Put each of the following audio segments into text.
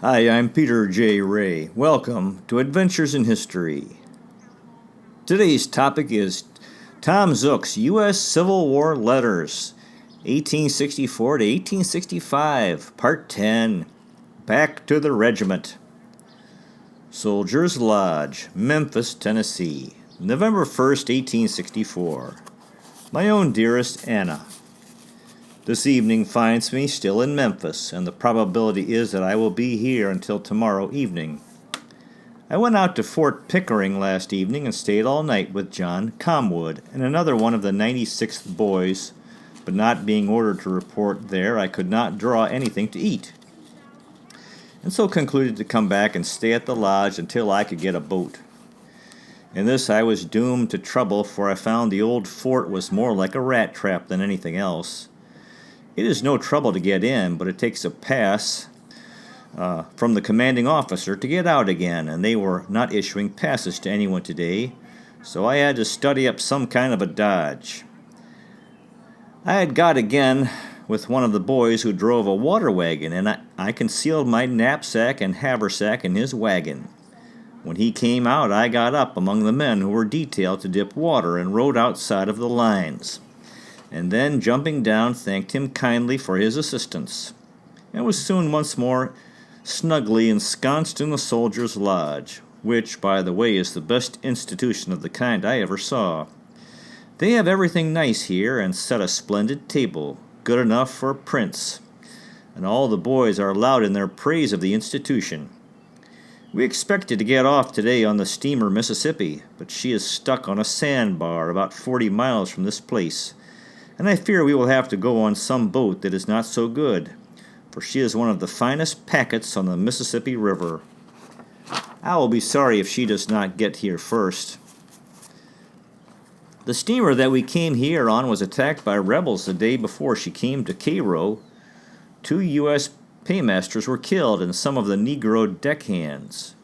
Hi, I'm Peter J. Ray. Welcome to Adventures in History. Today's topic is Tom Zuck's U.S. Civil War Letters, 1864 to 1865, Part 10. Back to the Regiment. Soldiers Lodge, Memphis, Tennessee, November 1st, 1864. My own dearest Anna, this evening finds me still in Memphis, and the probability is that I will be here until tomorrow evening. I went out to Fort Pickering last evening and stayed all night with John Comwood and another one of the 96th boys, but not being ordered to report there, I could not draw anything to eat, and so concluded to come back and stay at the lodge until I could get a boat. In this I was doomed to trouble, for I found the old fort was more like a rat trap than anything else. It is no trouble to get in, but it takes a pass from the commanding officer to get out again, and they were not issuing passes to anyone today, so I had to study up some kind of a dodge. I had got again with one of the boys who drove a water wagon, and I concealed my knapsack and haversack in his wagon. When he came out, I got up among the men who were detailed to dip water and rode outside of the lines, and then, jumping down, thanked him kindly for his assistance, and was soon once more snugly ensconced in the soldiers' lodge, which, by the way, is the best institution of the kind I ever saw. They have everything nice here, and set a splendid table, good enough for a prince, and all the boys are loud in their praise of the institution. We expected to get off today on the steamer Mississippi, but she is stuck on a sandbar about 40 miles from this place, and I fear we will have to go on some boat that is not so good, for she is one of the finest packets on the Mississippi River. I will be sorry if she does not get here first. The steamer that we came here on was attacked by rebels the day before she came to Cairo. 2 U.S. paymasters were killed and some of the Negro deckhands.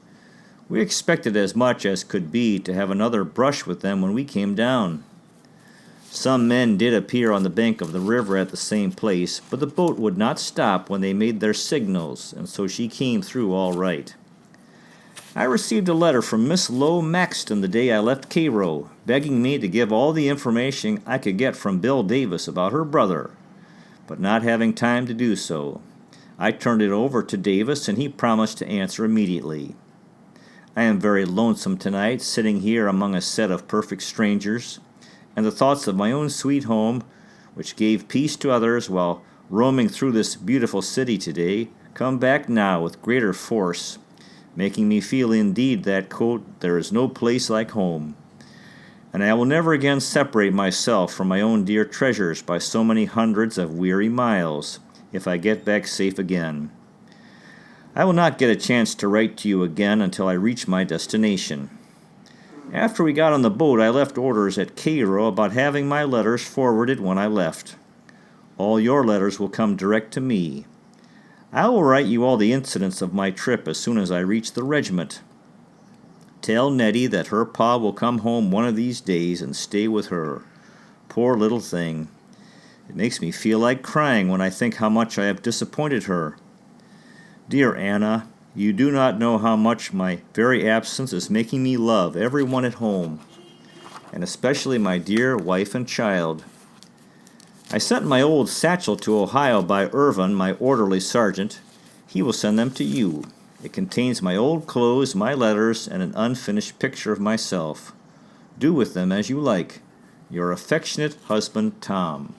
We expected as much as could be to have another brush with them when we came down. Some men did appear on the bank of the river at the same place, but the boat would not stop when they made their signals, and so she came through all right. I received a letter from Miss Lowe Maxton the day I left Cairo, begging me to give all the information I could get from Bill Davis about her brother, but not having time to do so, I turned it over to Davis, and he promised to answer immediately. I am very lonesome tonight, sitting here among a set of perfect strangers, and the thoughts of my own sweet home, which gave peace to others while roaming through this beautiful city today, come back now with greater force, making me feel indeed that, quote, there is no place like home. And I will never again separate myself from my own dear treasures by so many hundreds of weary miles, if I get back safe again. I will not get a chance to write to you again until I reach my destination. After we got on the boat, I left orders at Cairo about having my letters forwarded when I left. All your letters will come direct to me. I will write you all the incidents of my trip as soon as I reach the regiment. Tell Nettie that her pa will come home one of these days and stay with her. Poor little thing. It makes me feel like crying when I think how much I have disappointed her. Dear Anna, you do not know how much my very absence is making me love everyone at home, and especially my dear wife and child. I sent my old satchel to Ohio by Irvin, my orderly sergeant. He will send them to you. It contains my old clothes, my letters, and an unfinished picture of myself. Do with them as you like. Your affectionate husband, Tom.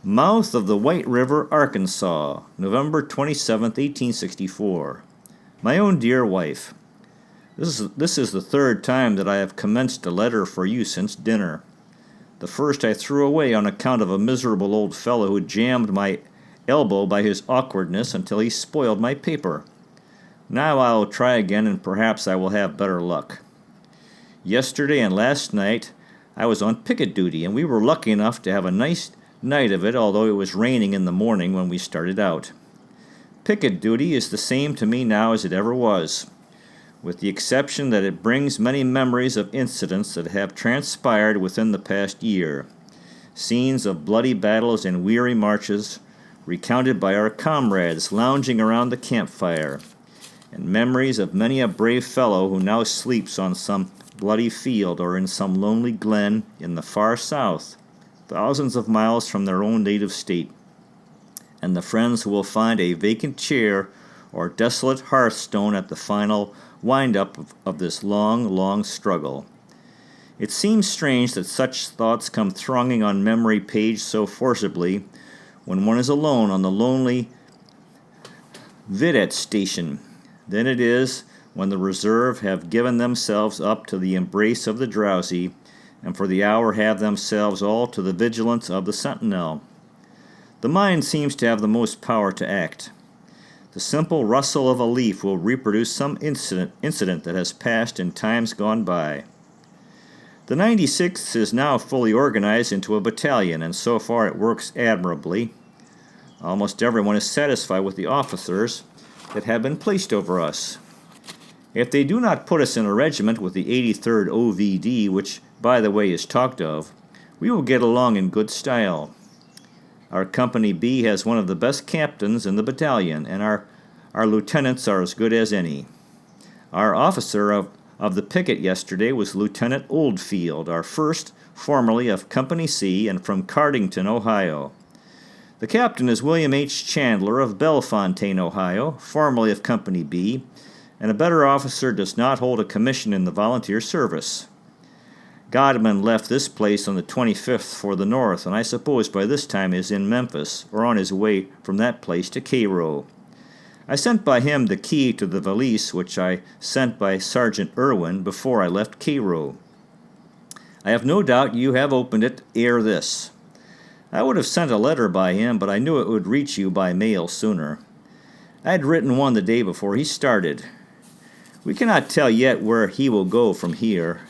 Mouth of the White River, Arkansas, November 27, 1864. My own dear wife, This is the third time that I have commenced a letter for you since dinner. The first I threw away on account of a miserable old fellow who jammed my elbow by his awkwardness until he spoiled my paper. Now I will try again, and perhaps I will have better luck. Yesterday and last night I was on picket duty, and we were lucky enough to have a nice night of it, although it was raining in the morning when we started out. Picket duty is the same to me now as it ever was, with the exception that it brings many memories of incidents that have transpired within the past year, scenes of bloody battles and weary marches, recounted by our comrades lounging around the campfire, and memories of many a brave fellow who now sleeps on some bloody field or in some lonely glen in the far south, thousands of miles from their own native state, and the friends who will find a vacant chair or desolate hearthstone at the final wind-up of this long, long struggle. It seems strange that such thoughts come thronging on memory page so forcibly when one is alone on the lonely vidette station than it is when the reserve have given themselves up to the embrace of the drowsy, and for the hour have themselves all to the vigilance of the sentinel. The mind seems to have the most power to act. The simple rustle of a leaf will reproduce some incident that has passed in times gone by. The 96th is now fully organized into a battalion, and so far it works admirably. Almost everyone is satisfied with the officers that have been placed over us. If they do not put us in a regiment with the 83rd OVD, which, by the way, is talked of, we will get along in good style. Our Company B has one of the best captains in the battalion, and our lieutenants are as good as any. Our officer of the picket yesterday was Lieutenant Oldfield, our first, formerly of Company C and from Cardington, Ohio. The captain is William H. Chandler of Bellefontaine, Ohio, formerly of Company B, and a better officer does not hold a commission in the volunteer service. Godman left this place on the 25th for the north, and I suppose by this time is in Memphis, or on his way from that place to Cairo. I sent by him the key to the valise which I sent by Sergeant Irwin before I left Cairo. I have no doubt you have opened it ere this. I would have sent a letter by him, but I knew it would reach you by mail sooner. I had written one the day before he started. We cannot tell yet where he will go from here.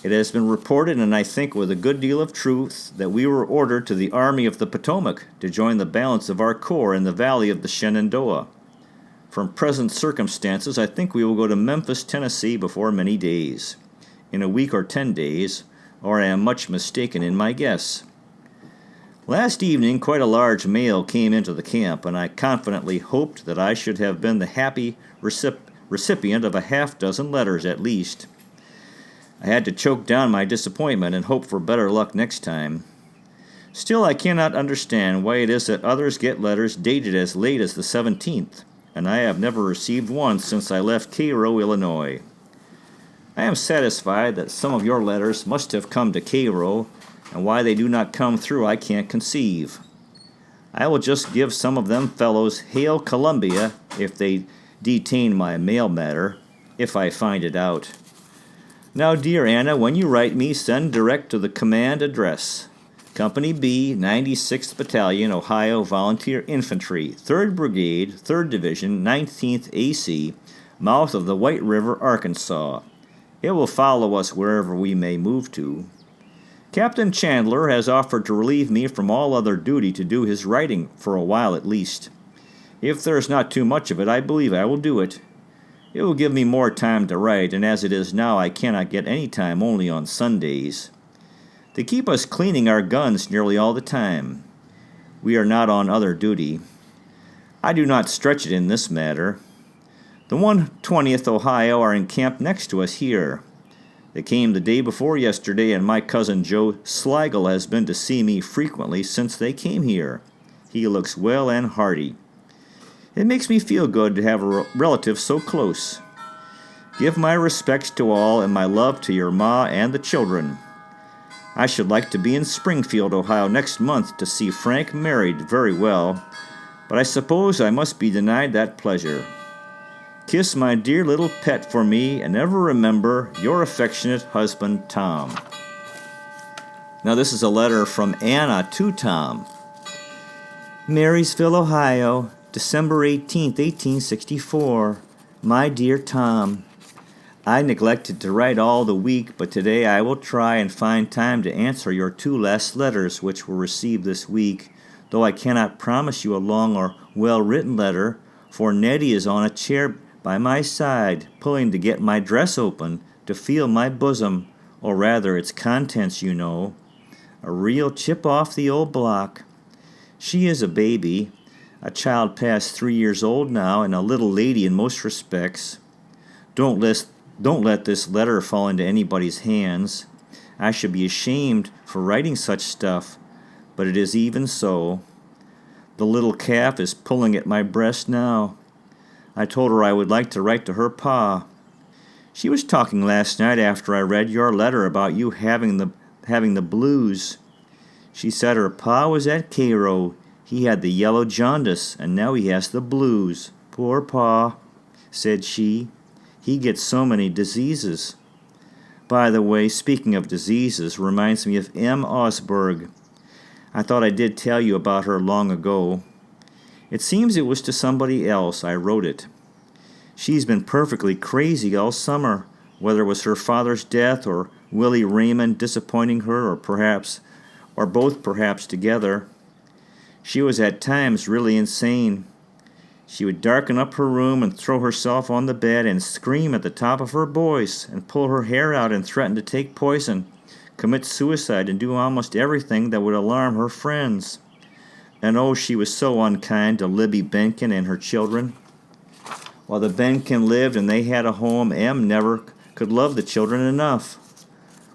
It has been reported, and I think with a good deal of truth, that we were ordered to the Army of the Potomac to join the balance of our corps in the valley of the Shenandoah. From present circumstances, I think we will go to Memphis, Tennessee before many days, in a week or 10 days, or I am much mistaken in my guess. Last evening, quite a large mail came into the camp, and I confidently hoped that I should have been the happy recipient of a half-dozen letters at least. I had to choke down my disappointment and hope for better luck next time. Still, I cannot understand why it is that others get letters dated as late as the 17th, and I have never received one since I left Cairo, Illinois. I am satisfied that some of your letters must have come to Cairo, and why they do not come through I can't conceive. I will just give some of them fellows Hail Columbia if they detain my mail matter, if I find it out. Now, dear Anna, when you write me, send direct to the command address. Company B, 96th Battalion, Ohio Volunteer Infantry, 3rd Brigade, 3rd Division, 19th AC, mouth of the White River, Arkansas. It will follow us wherever we may move to. Captain Chandler has offered to relieve me from all other duty to do his writing for a while at least. If there is not too much of it, I believe I will do it. It will give me more time to write, and as it is now, I cannot get any time only on Sundays. They keep us cleaning our guns nearly all the time. We are not on other duty. I do not stretch it in this matter. The 120th Ohio are encamped next to us here. They came the day before yesterday, and my cousin Joe Sligo has been to see me frequently since they came here. He looks well and hearty. It makes me feel good to have a relative so close. Give my respects to all and my love to your ma and the children. I should like to be in Springfield, Ohio next month to see Frank married very well, but I suppose I must be denied that pleasure. Kiss my dear little pet for me, and ever remember your affectionate husband, Tom. Now this is a letter from Anna to Tom. Marysville, Ohio, December 18, 1864. My dear Tom, I neglected to write all the week, but today I will try and find time to answer your 2 last letters which were received this week, though I cannot promise you a long or well-written letter, for Nettie is on a chair by my side, pulling to get my dress open, to feel my bosom, or rather its contents, you know. A real chip off the old block. She is a baby, a child past 3 years old now, and a little lady in most respects. Don't let, don't let this letter fall into anybody's hands. I should be ashamed for writing such stuff, but it is even so. The little calf is pulling at my breast now. I told her I would like to write to her pa. She was talking last night after I read your letter about you having the blues. She said her pa was at Cairo. He had the yellow jaundice, and now he has the blues. Poor pa, said she. He gets so many diseases. By the way, speaking of diseases, reminds me of M. Osberg. I thought I did tell you about her long ago. It seems it was to somebody else I wrote it. She's been perfectly crazy all summer, whether it was her father's death or Willie Raymond disappointing her or both perhaps together. She was at times really insane. She would darken up her room and throw herself on the bed and scream at the top of her voice and pull her hair out and threaten to take poison, commit suicide, and do almost everything that would alarm her friends. And oh, she was so unkind to Libby Benkin and her children. While the Benkin lived and they had a home, Em never could love the children enough.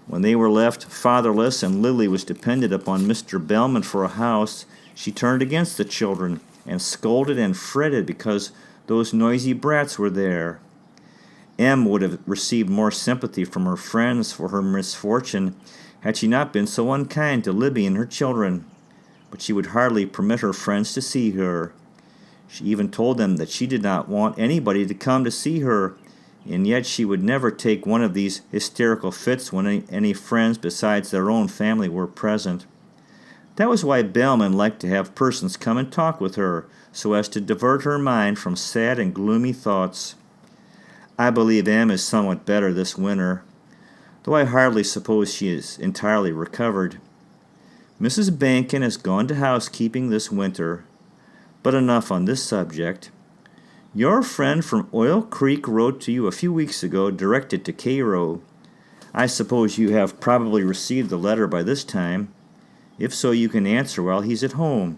When they were left fatherless and Lily was dependent upon Mr. Bellman for a house, she turned against the children and scolded and fretted because those noisy brats were there. Em would have received more sympathy from her friends for her misfortune had she not been so unkind to Libby and her children. But she would hardly permit her friends to see her. She even told them that she did not want anybody to come to see her, and yet she would never take one of these hysterical fits when any friends besides their own family were present. That was why Bellman liked to have persons come and talk with her, so as to divert her mind from sad and gloomy thoughts. I believe Em is somewhat better this winter, though I hardly suppose she is entirely recovered. Mrs. Benkin has gone to housekeeping this winter. But enough on this subject. Your friend from Oil Creek wrote to you a few weeks ago, directed to Cairo. I suppose you have probably received the letter by this time. If so, you can answer while he's at home.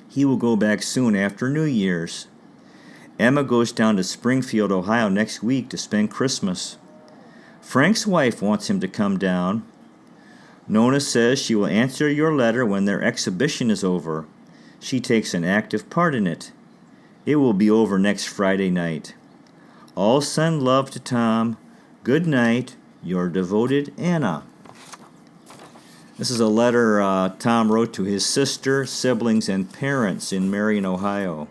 He will go back soon after New Year's. Emma goes down to Springfield, Ohio next week to spend Christmas. Frank's wife wants him to come down. Nona says she will answer your letter when their exhibition is over. She takes an active part in it. It will be over next Friday night. All send love to Tom. Good night, your devoted Anna. This is a letter Tom wrote to his sister, siblings, and parents in Marion, Ohio.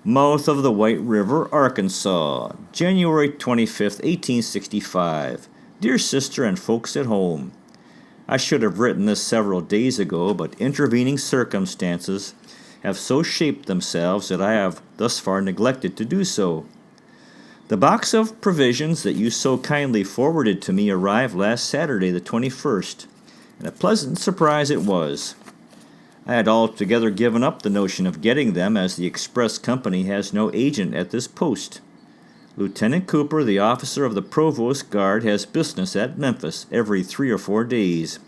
Mouth of the White River, Arkansas, January 25th, 1865. Dear sister and folks at home, I should have written this several days ago, but intervening circumstances have so shaped themselves that I have thus far neglected to do so. The box of provisions that you so kindly forwarded to me arrived last Saturday, the 21st, and a pleasant surprise it was. I had altogether given up the notion of getting them, as the express company has no agent at this post. Lieutenant Cooper, the officer of the Provost Guard, has business at Memphis every 3 or 4 days,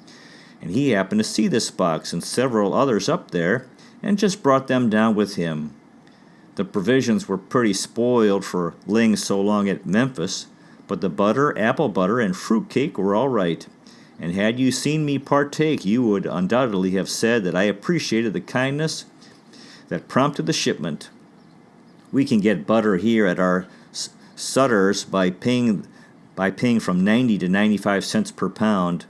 and he happened to see this box and several others up there, and just brought them down with him. The provisions were pretty spoiled for laying so long at Memphis, but the butter, apple butter, and fruit cake were all right, and had you seen me partake, you would undoubtedly have said that I appreciated the kindness that prompted the shipment. We can get butter here at our Sutter's by paying from 90 to 95 cents per pound,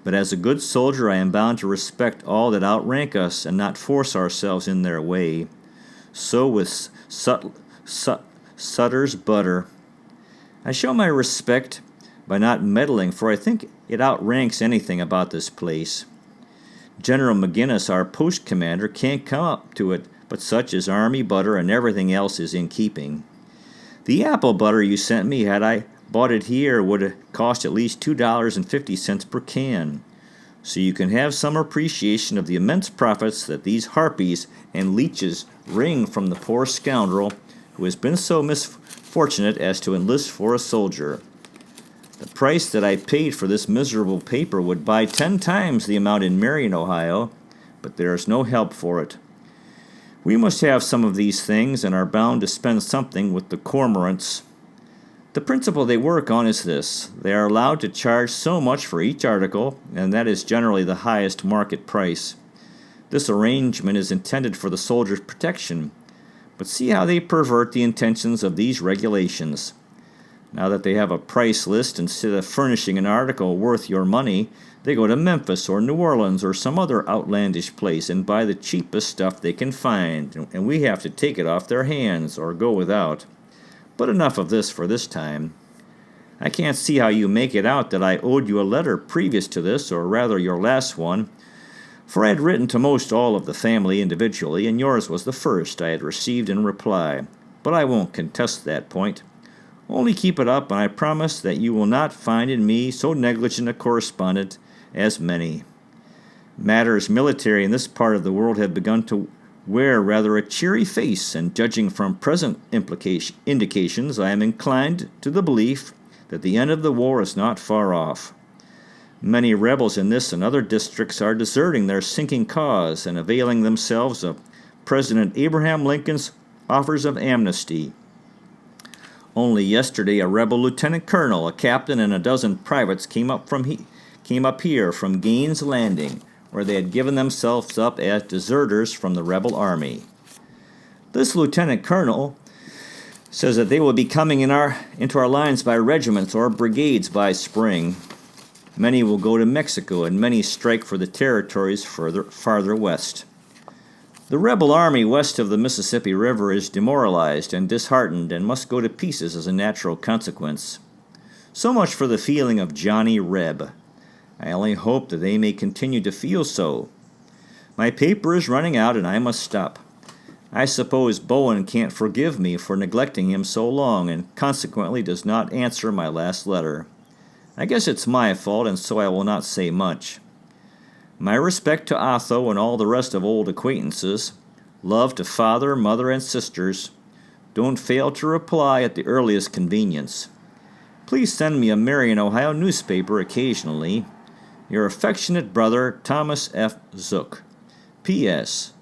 but as a good soldier I am bound to respect all that outrank us and not force ourselves in their way. So with Sutter's butter. I show my respect by not meddling, for I think it outranks anything about this place. General McGinnis, our post commander, can't come up to it, but such is army butter and everything else is in keeping. The apple butter you sent me, had I bought it here, would have cost at least $2.50 per can. So you can have some appreciation of the immense profits that these harpies and leeches wring from the poor scoundrel who has been so misfortunate as to enlist for a soldier. The price that I paid for this miserable paper would buy 10 times the amount in Marion, Ohio, but there is no help for it. We must have some of these things and are bound to spend something with the cormorants. The principle they work on is this. They are allowed to charge so much for each article, and that is generally the highest market price. This arrangement is intended for the soldier's protection, but see how they pervert the intentions of these regulations. Now that they have a price list, instead of furnishing an article worth your money, they go to Memphis or New Orleans or some other outlandish place and buy the cheapest stuff they can find, and we have to take it off their hands or go without. But enough of this for this time. I can't see how you make it out that I owed you a letter previous to this, or rather your last one, for I had written to most all of the family individually, and yours was the first I had received in reply. But I won't contest that point. Only keep it up, and I promise that you will not find in me so negligent a correspondent as many. Matters military in this part of the world have begun to wear rather a cheery face, and judging from present indications, I am inclined to the belief that the end of the war is not far off. Many rebels in this and other districts are deserting their sinking cause and availing themselves of President Abraham Lincoln's offers of amnesty. Only yesterday a rebel lieutenant colonel, a captain, and a dozen privates came up here from Gaines Landing, where they had given themselves up as deserters from the rebel army. This lieutenant colonel says that they will be coming into our lines by regiments or brigades by spring. Many will go to Mexico, and many strike for the territories farther west. The rebel army west of the Mississippi River is demoralized and disheartened and must go to pieces as a natural consequence. So much for the feeling of Johnny Reb. I only hope that they may continue to feel so. My paper is running out and I must stop. I suppose Bowen can't forgive me for neglecting him so long and consequently does not answer my last letter. I guess it's my fault, and so I will not say much. My respect to Otho and all the rest of old acquaintances. Love to father, mother, and sisters. Don't fail to reply at the earliest convenience. Please send me a Marion, Ohio newspaper occasionally. Your affectionate brother, Thomas F. Zuck. P.S.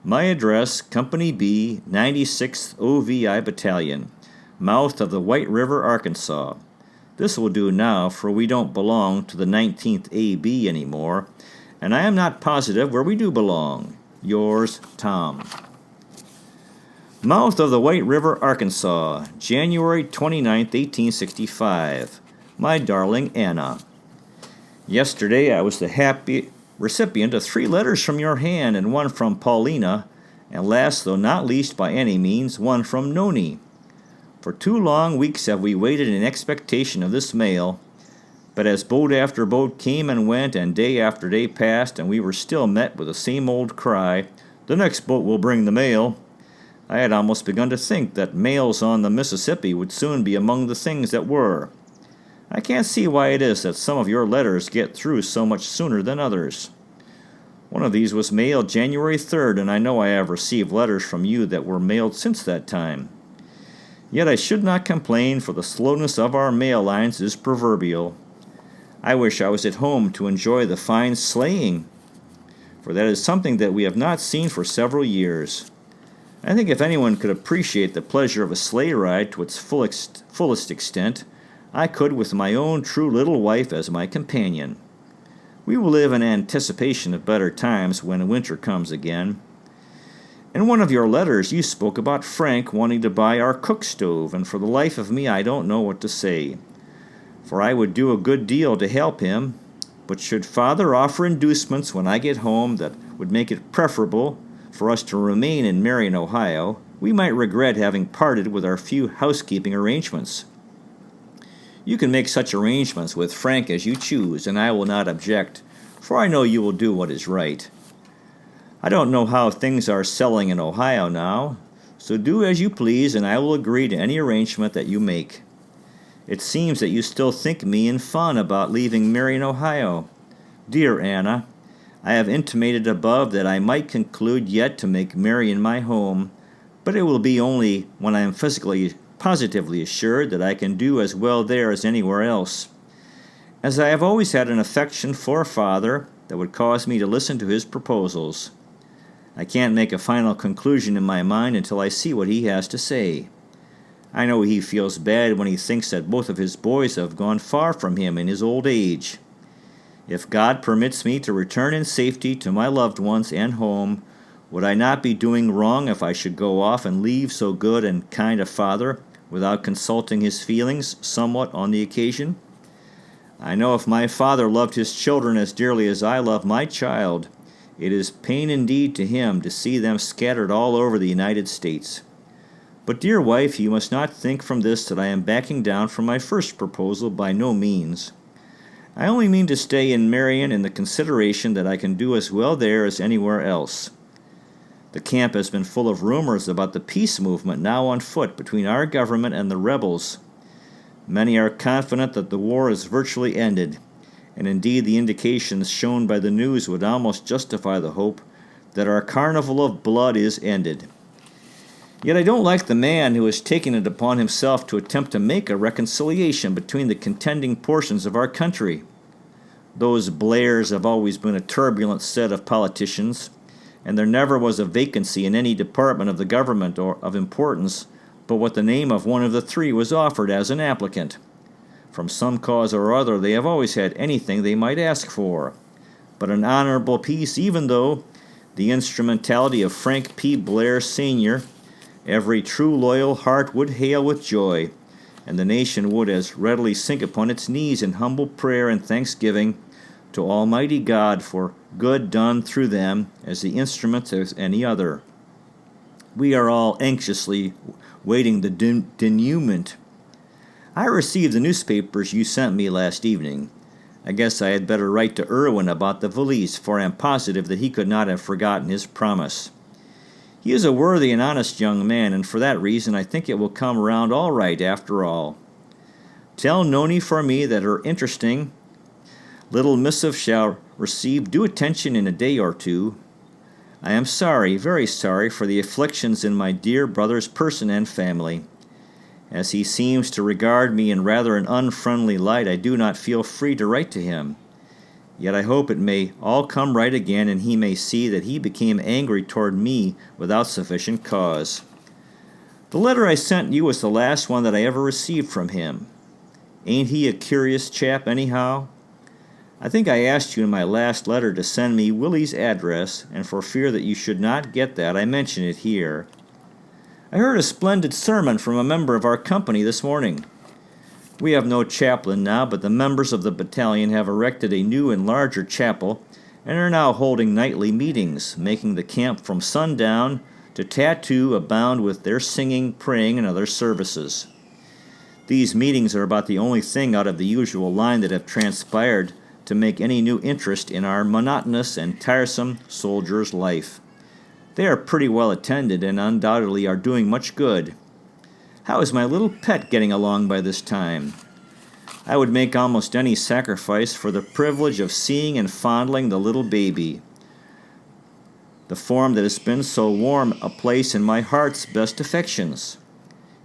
My address, Company B, 96th OVI Battalion, mouth of the White River, Arkansas. This will do now, for we don't belong to the 19th AB anymore, and I am not positive where we do belong. Yours, Tom. Mouth of the White River, Arkansas, January 29, 1865. My darling Anna. Yesterday I was the happy recipient of 3 letters from your hand and 1 from Paulina, and last, though not least by any means, 1 from Noni. For 2 long weeks have we waited in expectation of this mail, but as boat after boat came and went, and day after day passed, and we were still met with the same old cry, "The next boat will bring the mail," I had almost begun to think that mails on the Mississippi would soon be among the things that were. I can't see why it is that some of your letters get through so much sooner than others. One of these was mailed January 3rd, and I know I have received letters from you that were mailed since that time. Yet I should not complain, for the slowness of our mail lines is proverbial. I wish I was at home to enjoy the fine sleighing, for that is something that we have not seen for several years. I think if anyone could appreciate the pleasure of a sleigh ride to its fullest extent, I could with my own true little wife as my companion. We will live in anticipation of better times when winter comes again. In one of your letters you spoke about Frank wanting to buy our cook stove, and for the life of me I don't know what to say. For I would do a good deal to help him, but should Father offer inducements when I get home that would make it preferable for us to remain in Marion, Ohio, we might regret having parted with our few housekeeping arrangements. You can make such arrangements with Frank as you choose, and I will not object, for I know you will do what is right. I don't know how things are selling in Ohio now, so do as you please, and I will agree to any arrangement that you make. It seems that you still think me in fun about leaving Marion, Ohio. Dear Anna, I have intimated above that I might conclude yet to make Marion my home, but it will be only when I am positively assured that I can do as well there as anywhere else. As I have always had an affection for Father, that would cause me to listen to his proposals. I can't make a final conclusion in my mind until I see what he has to say. I know he feels bad when he thinks that both of his boys have gone far from him in his old age. If God permits me to return in safety to my loved ones and home, would I not be doing wrong if I should go off and leave so good and kind a father without consulting his feelings somewhat on the occasion? I know if my father loved his children as dearly as I love my child, it is pain indeed to him to see them scattered all over the United States. But, dear wife, you must not think from this that I am backing down from my first proposal, by no means. I only mean to stay in Marion in the consideration that I can do as well there as anywhere else. The camp has been full of rumors about the peace movement now on foot between our government and the rebels. Many are confident that the war is virtually ended, and indeed the indications shown by the news would almost justify the hope that our carnival of blood is ended. Yet I don't like the man who has taken it upon himself to attempt to make a reconciliation between the contending portions of our country. Those Blairs have always been a turbulent set of politicians, and there never was a vacancy in any department of the government or of importance but what the name of one of the three was offered as an applicant. From some cause or other they have always had anything they might ask for, but an honorable peace, even though the instrumentality of Frank P. Blair, Sr., every true loyal heart would hail with joy, and the nation would as readily sink upon its knees in humble prayer and thanksgiving to Almighty God for good done through them as the instruments as any other. We are all anxiously waiting the denouement. I received the newspapers you sent me last evening. I guess I had better write to Irwin about the valise, for I am positive that he could not have forgotten his promise. He is a worthy and honest young man, and for that reason I think it will come round all right after all. Tell Noni for me that her interesting little missive shall receive due attention in a day or two. I am sorry, very sorry, for the afflictions in my dear brother's person and family. As he seems to regard me in rather an unfriendly light, I do not feel free to write to him. Yet I hope it may all come right again, and he may see that he became angry toward me without sufficient cause. The letter I sent you was the last one that I ever received from him. Ain't he a curious chap anyhow? I think I asked you in my last letter to send me Willie's address, and for fear that you should not get that, I mention it here. I heard a splendid sermon from a member of our company this morning. We have no chaplain now, but the members of the battalion have erected a new and larger chapel, and are now holding nightly meetings, making the camp from sundown to tattoo abound with their singing, praying, and other services. These meetings are about the only thing out of the usual line that have transpired to make any new interest in our monotonous and tiresome soldier's life. They are pretty well attended and undoubtedly are doing much good. How is my little pet getting along by this time? I would make almost any sacrifice for the privilege of seeing and fondling the little baby, the form that has been so warm a place in my heart's best affections.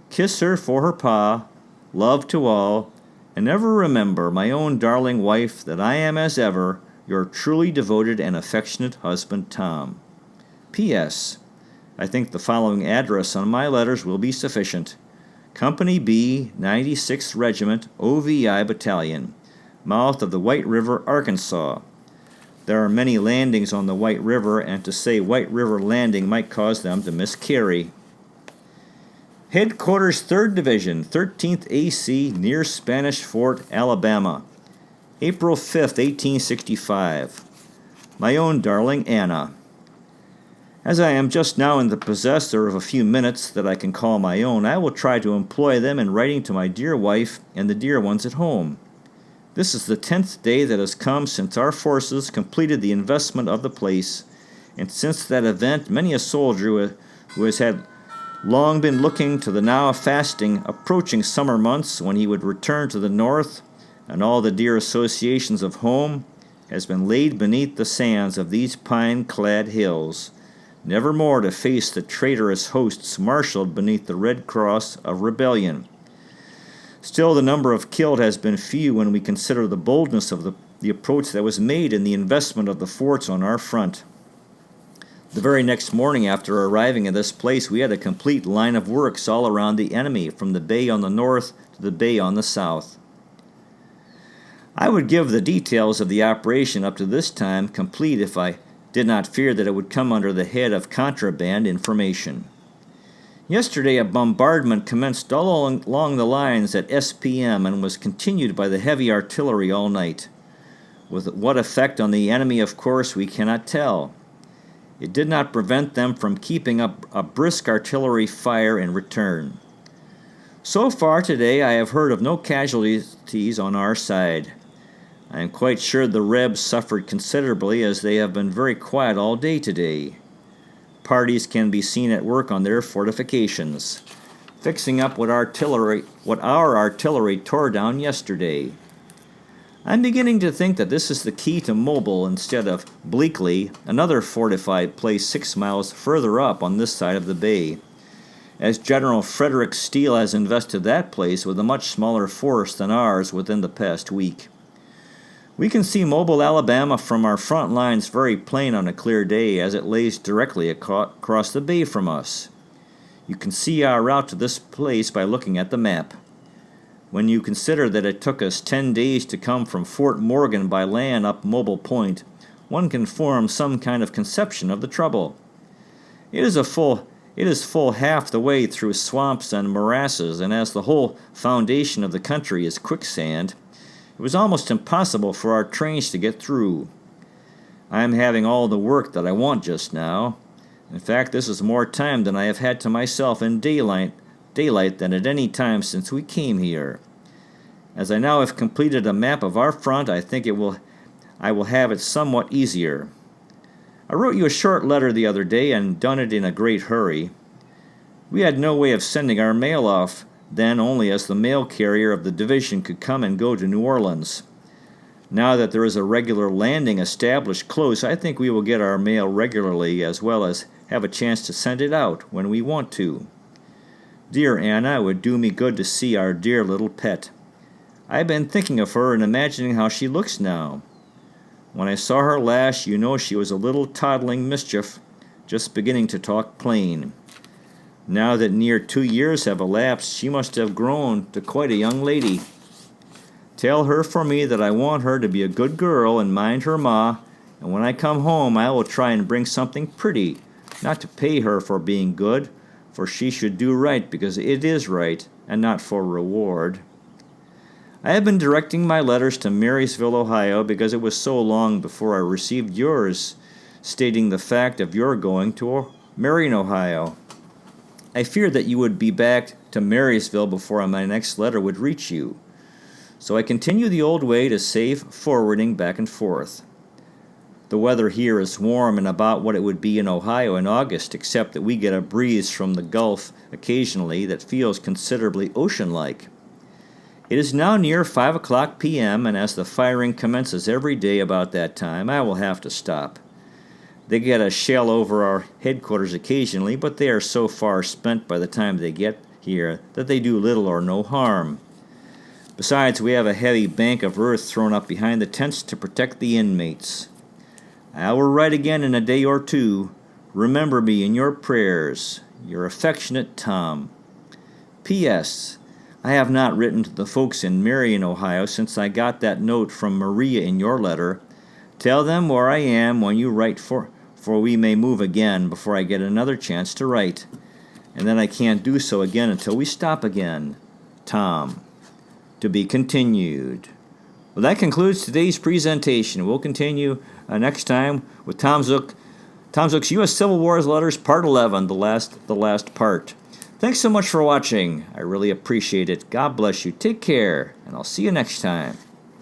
Kiss her for her pa, love to all, and ever remember, my own darling wife, that I am as ever your truly devoted and affectionate husband, Tom. P.S. I think the following address on my letters will be sufficient. Company B, 96th Regiment, OVI Battalion, mouth of the White River, Arkansas. There are many landings on the White River, and to say White River Landing might cause them to miscarry. Headquarters 3rd Division, 13th AC, near Spanish Fort, Alabama. April 5th, 1865. My own darling Anna. As I am just now in the possessor of a few minutes that I can call my own, I will try to employ them in writing to my dear wife and the dear ones at home. This is the 10th day that has come since our forces completed the investment of the place, and since that event many a soldier who has had long been looking to the now fasting, approaching summer months when he would return to the north, and all the dear associations of home, has been laid beneath the sands of these pine-clad hills, never more to face the traitorous hosts marshaled beneath the red cross of rebellion. Still, the number of killed has been few when we consider the boldness of the the approach that was made in the investment of the forts on our front. The very next morning after arriving at this place, we had a complete line of works all around the enemy, from the bay on the north to the bay on the south. I would give the details of the operation up to this time complete if I did not fear that it would come under the head of contraband information. Yesterday, a bombardment commenced all along the lines at SPM and was continued by the heavy artillery all night. With what effect on the enemy, of course, we cannot tell. It did not prevent them from keeping up a brisk artillery fire in return. So far today, I have heard of no casualties on our side. I am quite sure the Rebs suffered considerably, as they have been very quiet all day today. Parties can be seen at work on their fortifications, fixing up what our artillery tore down yesterday. I'm beginning to think that this is the key to Mobile instead of Bleakley, another fortified place 6 miles further up on this side of the bay, as General Frederick Steele has invested that place with a much smaller force than ours within the past week. We can see Mobile, Alabama from our front lines very plain on a clear day, as it lays directly across the bay from us. You can see our route to this place by looking at the map. When you consider that it took us 10 days to come from Fort Morgan by land up Mobile Point, one can form some kind of conception of the trouble. It is full half the way through swamps and morasses, and as the whole foundation of the country is quicksand, it was almost impossible for our trains to get through. I am having all the work that I want just now. In fact, this is more time than I have had to myself in daylight than at any time since we came here. As I now have completed a map of our front, I think I will have it somewhat easier. I wrote you a short letter the other day and done it in a great hurry. We had no way of sending our mail off then, only as the mail carrier of the division could come and go to New Orleans. Now that there is a regular landing established close, I think we will get our mail regularly, as well as have a chance to send it out when we want to. Dear Anna, it would do me good to see our dear little pet. I have been thinking of her and imagining how she looks now. When I saw her last, you know she was a little toddling mischief, just beginning to talk plain. Now that near 2 years have elapsed, she must have grown to quite a young lady. Tell her for me that I want her to be a good girl and mind her ma, and when I come home I will try and bring something pretty, not to pay her for being good, for she should do right because it is right, and not for reward. I have been directing my letters to Marysville, Ohio, because it was so long before I received yours, stating the fact of your going to Marion, Ohio. I feared that you would be back to Marysville before my next letter would reach you, so I continue the old way to save forwarding back and forth. The weather here is warm and about what it would be in Ohio in August, except that we get a breeze from the Gulf occasionally that feels considerably ocean-like. It is now near 5 o'clock p.m., and as the firing commences every day about that time, I will have to stop. They get a shell over our headquarters occasionally, but they are so far spent by the time they get here that they do little or no harm. Besides, we have a heavy bank of earth thrown up behind the tents to protect the inmates. I will write again in a day or two. Remember me in your prayers. Your affectionate Tom. P.S. I have not written to the folks in Marion, Ohio, since I got that note from Maria in your letter. Tell them where I am when you write, for we may move again before I get another chance to write. And then I can't do so again until we stop again. Tom. To be continued. Well, that concludes today's presentation. We'll continue next time with Tom Zuck. Tom Zuck's U.S. Civil War Letters, Part 11, the last part. Thanks so much for watching. I really appreciate it. God bless you. Take care, and I'll see you next time.